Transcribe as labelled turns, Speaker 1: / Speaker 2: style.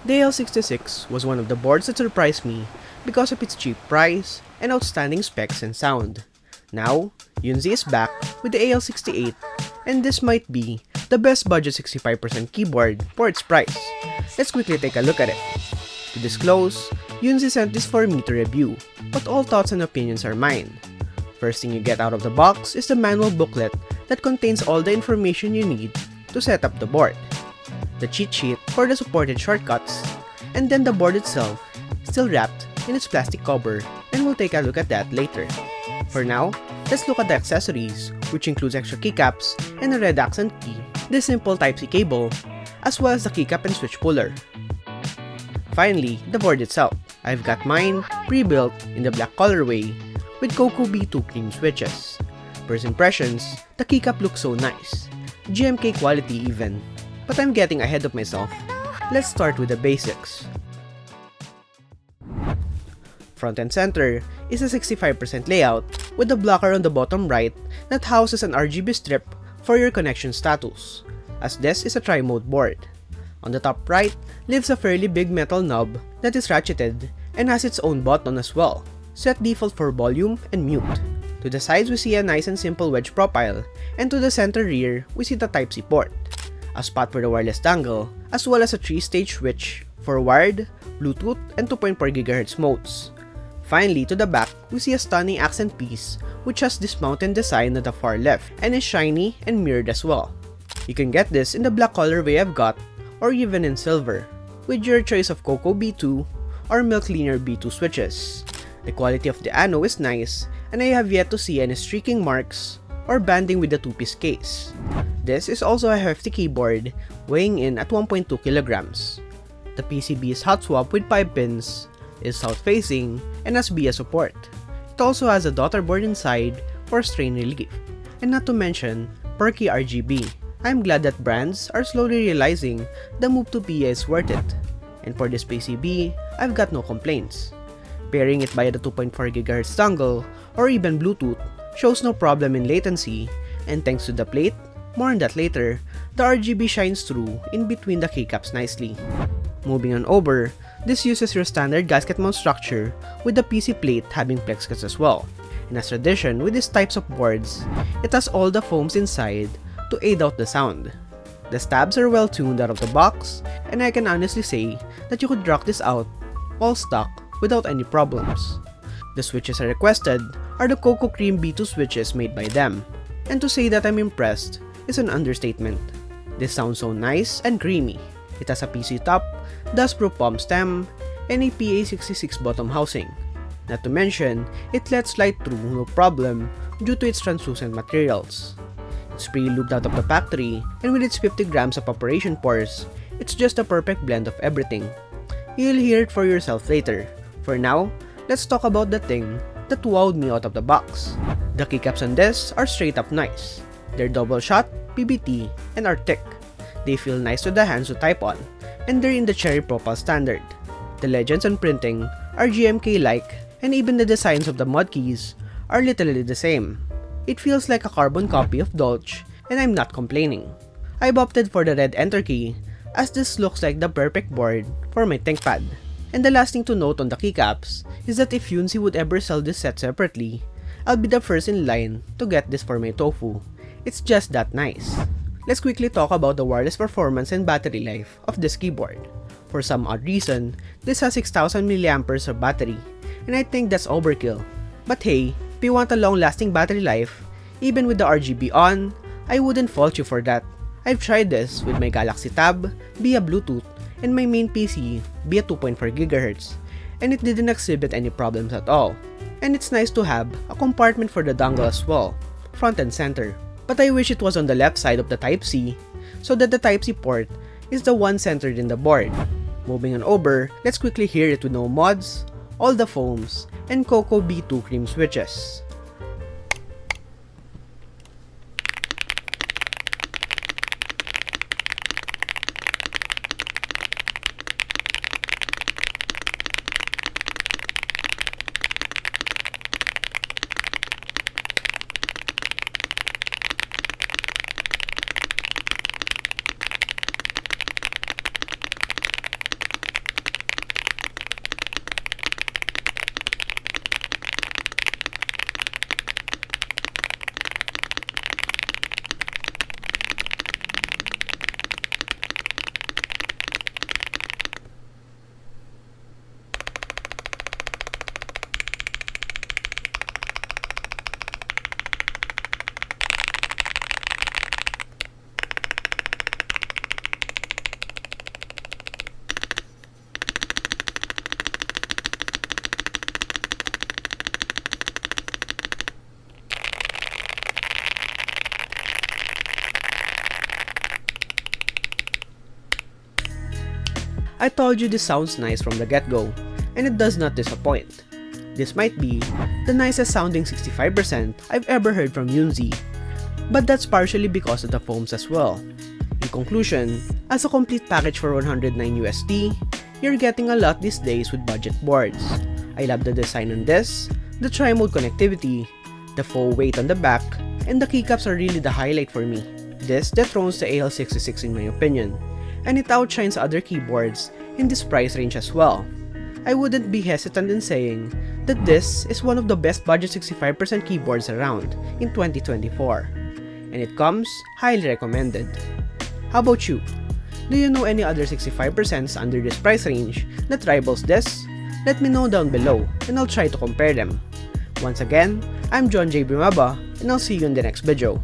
Speaker 1: The AL66 was one of the boards that surprised me because of its cheap price and outstanding specs and sound. Now, Yunzii is back with the AL68, and this might be the best budget 65% keyboard for its price. Let's quickly take a look at it. To disclose, Yunzii sent this for me to review, but all thoughts and opinions are mine. First thing you get out of the box is the manual booklet that contains all the information you need to set up the board, the cheat sheet for the supported shortcuts, and then the board itself, still wrapped in its plastic cover, and we'll take a look at that later. For now, let's look at the accessories, which includes extra keycaps and a red accent key, the simple Type-C cable, as well as the keycap and switch puller. Finally, the board itself. I've got mine pre-built in the black colorway with Coco B2 cream switches. First impressions, the keycap looks so nice, GMK quality even, but I'm getting ahead of myself. Let's start with the basics. Front and center is a 65% layout with a blocker on the bottom right that houses an RGB strip for your connection status, as this is a tri-mode board. On the top right lives a fairly big metal knob that is ratcheted and has its own button as well, set default for volume and mute. To the sides we see a nice and simple wedge profile, and to the center rear we see the Type-C port, a spot for the wireless dongle, as well as a 3-stage switch for wired, Bluetooth, and 2.4 GHz modes. Finally, to the back, we see a stunning accent piece which has this mountain design at the far left and is shiny and mirrored as well. You can get this in the black colorway I've got, or even in silver, with your choice of Coco B2 or Milk Linear B2 switches. The quality of the ano is nice, and I have yet to see any streaking marks or banding with the 2-piece case. This is also a hefty keyboard, weighing in at 1.2 kilograms. The PCB is hot swap with 5 pins, is south-facing, and has BIA support. It also has a daughter board inside for strain relief, and not to mention perky RGB. I'm glad that brands are slowly realizing the move to BIA is worth it. And for this PCB, I've got no complaints. Pairing it via the 2.4 GHz dongle or even Bluetooth shows no problem in latency, and thanks to the plate, more on that later, the RGB shines through in between the keycaps nicely. Moving on over, this uses your standard gasket mount structure with the PC plate having flex cuts as well. And as tradition with these types of boards, it has all the foams inside to aid out the sound. The stabs are well tuned out of the box, and I can honestly say that you could rock this out all stock without any problems. The switches I requested are the Coco Cream B2 switches made by them, and to say that I'm impressed is an understatement. This sounds so nice and creamy. It has a PC top, dustproof palm stem, and a PA66 bottom housing. Not to mention, it lets light through no problem due to its translucent materials. It's pre-lubed out of the factory, and with its 50 grams of operation pores, it's just a perfect blend of everything. You'll hear it for yourself later. For now, let's talk about the thing that wowed me out of the box. The keycaps on this are straight up nice. They're double shot, PBT, and are thick. They feel nice to the hands to type on, and they're in the cherry profile standard. The legends and printing are GMK-like, and even the designs of the mod keys are literally the same. It feels like a carbon copy of Dolce, and I'm not complaining. I've opted for the red enter key, as this looks like the perfect board for my ThinkPad. And the last thing to note on the keycaps is that if Yunzii would ever sell this set separately, I'll be the first in line to get this for my tofu. It's just that nice. Let's quickly talk about the wireless performance and battery life of this keyboard. For some odd reason, this has 6000 mAh of battery, and I think that's overkill. But hey, if you want a long-lasting battery life, even with the RGB on, I wouldn't fault you for that. I've tried this with my Galaxy Tab via Bluetooth and my main PC via 2.4 GHz, and it didn't exhibit any problems at all. And it's nice to have a compartment for the dongle as well, front and center. But I wish it was on the left side of the Type-C, so that the Type-C port is the one centered in the board. Moving on over, let's quickly hear it with no mods, all the foams, and Coco B2 cream switches. I told you this sounds nice from the get-go, and it does not disappoint. This might be the nicest sounding 65% I've ever heard from Yunzii, but that's partially because of the foams as well. In conclusion, as a complete package for $109, you're getting a lot these days with budget boards. I love the design on this, the tri-mode connectivity, the faux weight on the back, and the keycaps are really the highlight for me. This dethrones the AL66 in my opinion, and it outshines other keyboards in this price range as well. I wouldn't be hesitant in saying that this is one of the best budget 65% keyboards around in 2024, and it comes highly recommended. How about you? Do you know any other 65% under this price range that rivals this? Let me know down below and I'll try to compare them. Once again, I'm John J. Brimaba and I'll see you in the next video.